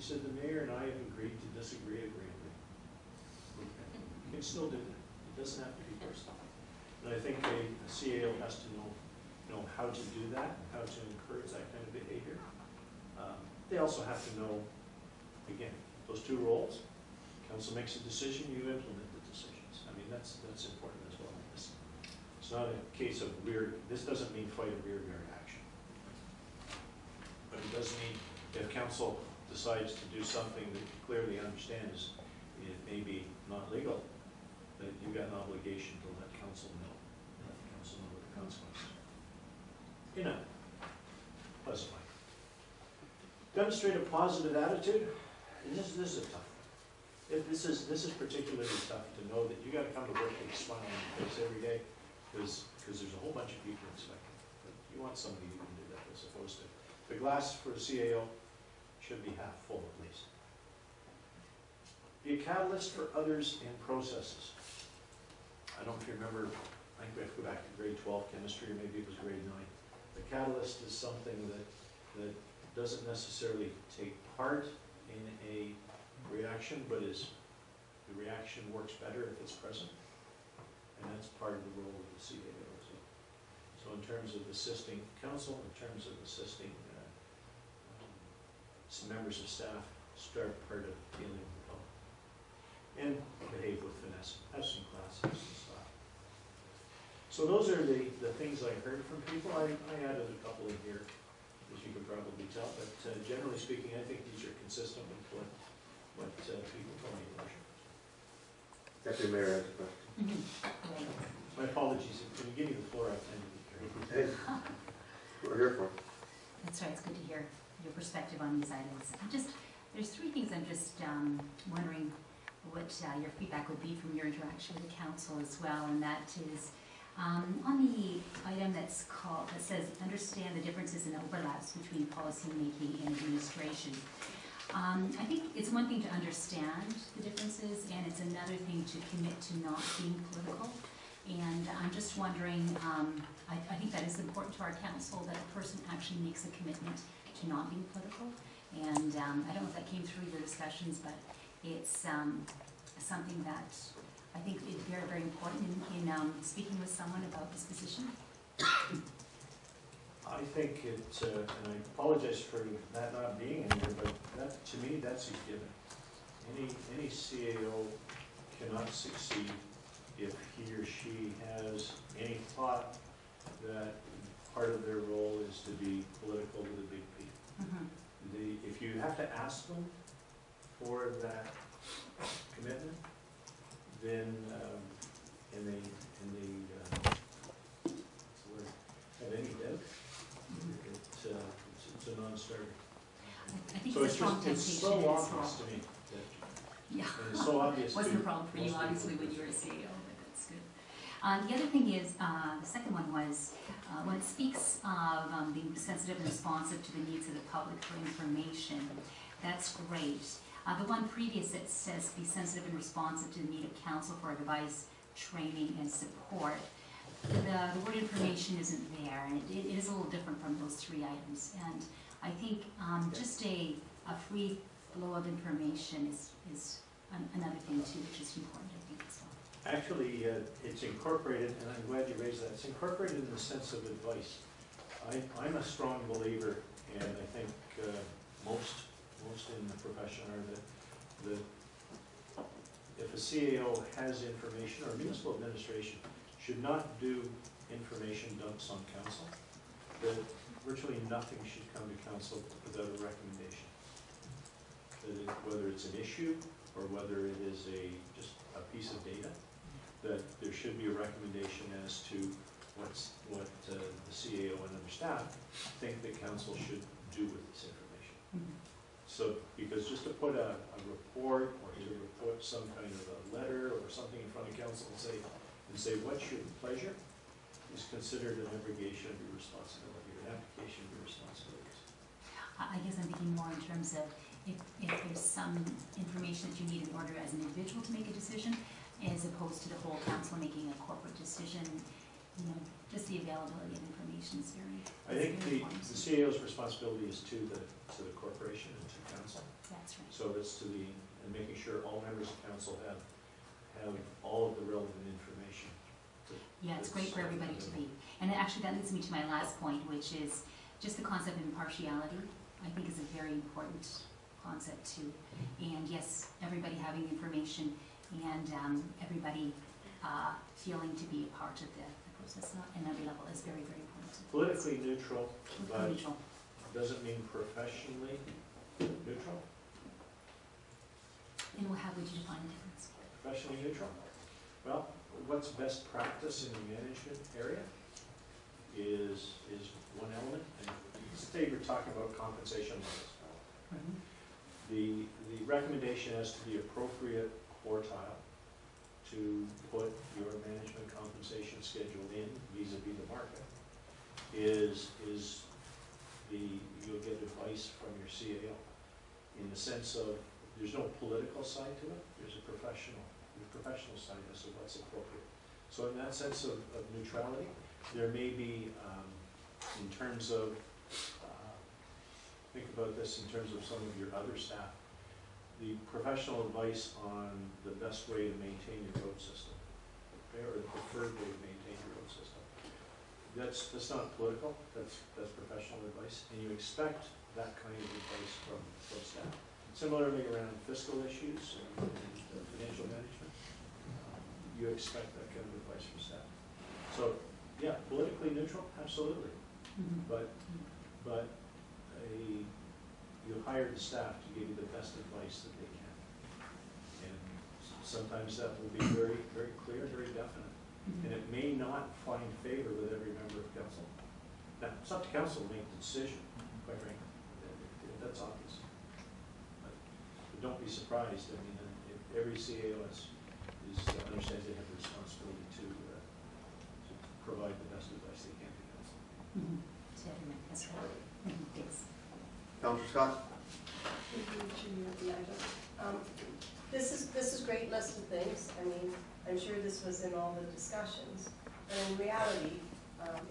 said, the mayor and I have agreed to disagree agreeably. You can still do that. It doesn't have to be personal. And I think a CAO has to know how to do that, how to encourage that kind of behavior. They also have to know, again, those two roles. Council makes a decision, you implement the decisions. I mean, that's important as well. It's not a case of this doesn't mean fight a rear guard action. But it does mean if council decides to do something that you clearly understand it may be not legal, that you've got an obligation to let council know. Let council know what the consequences are. In a pleasant way. Demonstrate a positive attitude. And this is a tough one. This is particularly tough to know that you got to come to work with a smile on your face every day because there's a whole bunch of people expecting. But you want somebody who can do that as opposed to the glass for a CAO should be half full at least. Be a catalyst for others and processes. I don't know if you remember, I think we have to go back to grade 12 chemistry, or maybe it was grade 9. The catalyst is something that doesn't necessarily take part in a reaction, but the reaction works better if it's present. And that's part of the role of the CAO as well. So in terms of assisting council, in terms of assisting some members of staff, start part of dealing with the public. And behave with finesse. Have some class, have some style. So those are the things I heard from people. I added a couple in here, as you can probably tell, but generally speaking, I think these are consistent with what people told me, Your Worship. Deputy Mayor has a question. My apologies, when you give me the floor, I tend to be careful. Hey, we're here for. That's right, it's good to hear your perspective on these items. There's three things I'm just wondering what your feedback would be from your interaction with the council as well, and that is on the item that says understand the differences and overlaps between policy making and administration. I think it's one thing to understand the differences, and it's another thing to commit to not being political. And I'm just wondering, I think that is important to our council, that a person actually makes a commitment to not being political. And I don't know if that came through your discussions, but it's something that I think is very, very important in speaking with someone about this position. I think and I apologize for that not being in here, but that, to me, that's a given. Any CAO cannot succeed if he or she has any thought that part of their role is to be political with a big P. Mm-hmm. If you have to ask them for that commitment, then and they have any doubt, it's a non-starter. I think so it's so obvious to me that, yeah, and it's so obvious. Wasn't a problem for you, obviously, when you were a CEO, but that's good. The other thing is, the second one was when it speaks of being sensitive and responsive to the needs of the public for information. That's great. The one previous that says be sensitive and responsive to the need of council for advice, training, and support. The word information isn't there, and it is a little different from those three items. And I think just a free flow of information is another thing too, which is important, I think, as well. Actually, it's incorporated, and I'm glad you raised that. It's incorporated in the sense of advice. I'm a strong believer, and I think most in the profession are that if a CAO has information, or municipal administration should not do information dumps on council, that virtually nothing should come to council without a recommendation. Whether it's an issue or whether it is just a piece of data, that there should be a recommendation as to what the CAO and other staff think that council should do with this information. Mm-hmm. So, because just to put a report or to put some kind of a letter or something in front of council and say what's your pleasure is considered an abrogation of your responsibility or an application of your responsibilities. I guess I'm thinking more in terms of if there's some information that you need in order as an individual to make a decision, as opposed to the whole council making a corporate decision. You know, just the availability of information is very. I think the CAO's responsibility is to the corporation and to council. That's right. So it's to the, and making sure all members of council have all of the relevant information. Yeah, it's great for everybody to be. And actually, that leads me to my last point, which is just the concept of impartiality, I think is a very important concept too. And yes, everybody having information and everybody feeling to be a part of the process at every level is very, very important. Politically neutral, but Neutral. doesn't mean professionally neutral. And how would you define the difference? Professionally neutral? Well, what's best practice in the management area is one element. And today we're talking about compensation levels. Mm-hmm. The recommendation as to the appropriate quartile to put your management compensation schedule in vis-a-vis the market is you'll get advice from your CAO in the sense of there's no political side to it, there's a professional side as to what's appropriate. So in that sense of neutrality, there may be, in terms of, think about this in terms of some of your other staff, the professional advice on the best way to maintain your road system, okay, or the preferred way to maintain your road system. That's not political, that's professional advice, and you expect that kind of advice from staff. Similarly around fiscal issues and financial management, you expect that kind of advice from staff. So, yeah, politically neutral, absolutely. Mm-hmm. But you hire the staff to give you the best advice that they can. And sometimes that will be very, very clear, very definite. Mm-hmm. And it may not find favor with every member of council. Now, it's up to council to make the decision, quite frankly, if that's obvious. But don't be surprised, I mean, if every CAO understands they have the responsibility to provide the best advice they can to council. Mm-hmm. To everyone, that's right. Mm-hmm. Thanks. Councillor Scott? This is a great list of things. I mean, I'm sure this was in all the discussions, but in reality,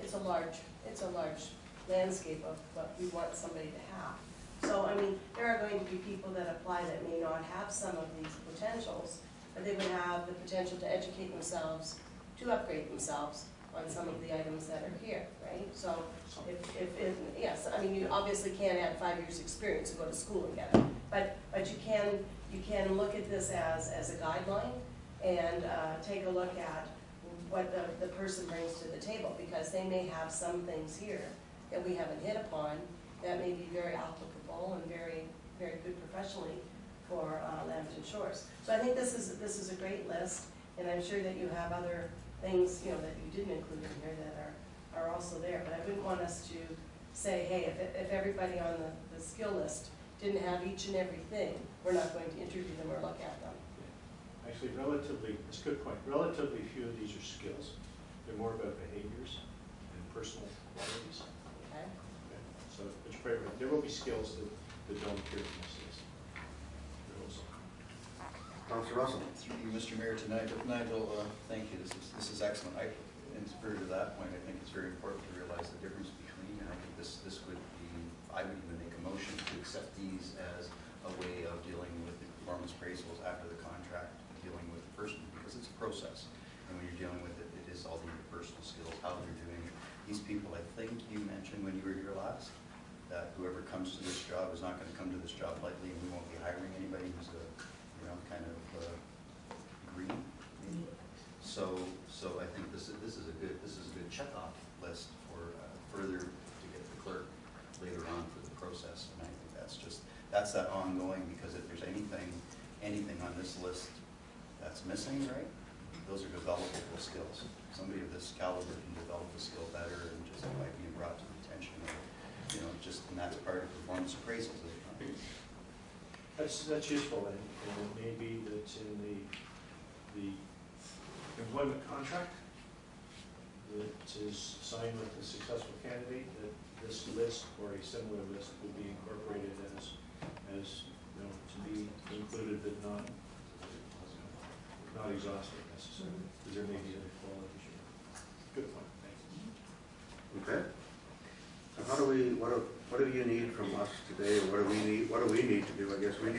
it's a large landscape of what we want somebody to have. So, I mean, there are going to be people that apply that may not have some of these potentials, but they would have the potential to educate themselves, to upgrade themselves on some of the items that are here, right? So, yes, I mean, you obviously can't add 5 years' experience and go to school and get it, but you can look at this as a guideline and take a look at what the person brings to the table, because they may have some things here that we haven't hit upon that may be very applicable and very, very good professionally for Lambton Shores. So I think this is a great list, and I'm sure that you have other things, you know, that you didn't include in here that are also there. But I wouldn't want us to say, hey, if everybody on the skill list didn't have each and everything, we're not going to interview them or look at them. Actually, it's a good point, relatively few of these are skills. They're more about behaviors and personal qualities. Okay. Okay. So, which there will be skills that don't appear in this list. There also. Councillor Russell? Through you, Mr. Mayor, tonight, Nigel, thank you. This is excellent. In spirit of that point, I think it's very important to realize the difference between, and I think this would be, I would even make a motion to accept these as a way of dealing with the performance appraisals after the contract, dealing with the person, because it's a process. And when you're dealing with it, it is all the interpersonal skills, how they're doing it. These people, I think you mentioned when you were here last, that whoever comes to this job is not going to come to this job lightly, and we won't be hiring anybody who's a, you know, kind of green. So I think this is a good checkoff list for further to get the clerk later on for the process, and I think that's that ongoing, because if there's anything on this list that's missing, right, those are developable skills. Somebody of this caliber can develop a skill better, and just by being brought to the attention of, you know, and that's part of performance appraisals. That's useful, and it may be that in the employment contract that is signed with the successful candidate, that this list or a similar list will be incorporated as you know, to be included, but not exhaustive necessarily, because there may be other qualities. Good point, thank you. Okay. So what do you need from us today, or what do we need to do? I guess we need